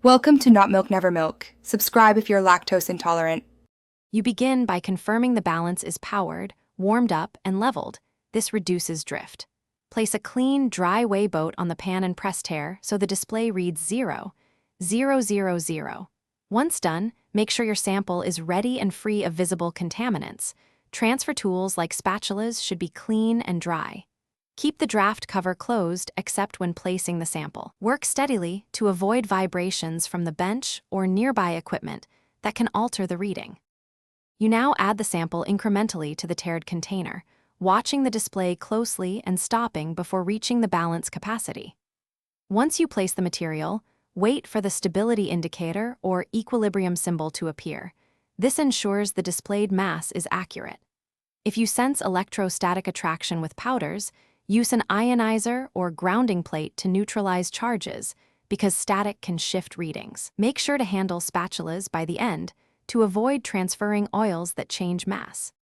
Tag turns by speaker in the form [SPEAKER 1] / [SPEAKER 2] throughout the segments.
[SPEAKER 1] Welcome to Not Milk Never Milk. Subscribe if you're lactose intolerant.
[SPEAKER 2] You begin by confirming the balance is powered, warmed up, and leveled. This reduces drift. Place a clean, dry weigh boat on the pan and press tare so the display reads 0, 0, 0, 0. Once done, make sure your sample is ready and free of visible contaminants. Transfer tools like spatulas should be clean and dry. Keep the draft cover closed except when placing the sample. Work steadily to avoid vibrations from the bench or nearby equipment that can alter the reading. You now add the sample incrementally to the tared container, watching the display closely and stopping before reaching the balance capacity. Once you place the material, wait for the stability indicator or equilibrium symbol to appear. This ensures the displayed mass is accurate. If you sense electrostatic attraction with powders, use an ionizer or grounding plate to neutralize charges because static can shift readings. Make sure to handle spatulas by the end to avoid transferring oils that change mass.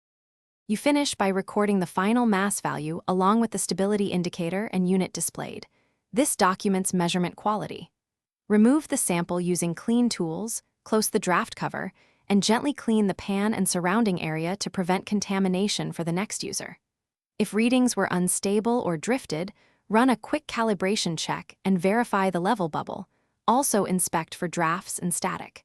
[SPEAKER 2] You finish by recording the final mass value along with the stability indicator and unit displayed. This documents measurement quality. Remove the sample using clean tools, close the draft cover, and gently clean the pan and surrounding area to prevent contamination for the next user. If readings were unstable or drifted, run a quick calibration check and verify the level bubble. Also inspect for drafts and static.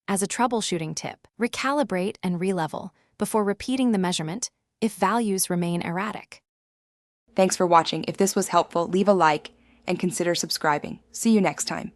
[SPEAKER 2] As a troubleshooting tip, recalibrate and relevel before repeating the measurement if values remain erratic.
[SPEAKER 1] Thanks for watching. If this was helpful, leave a like and consider subscribing. See you next time.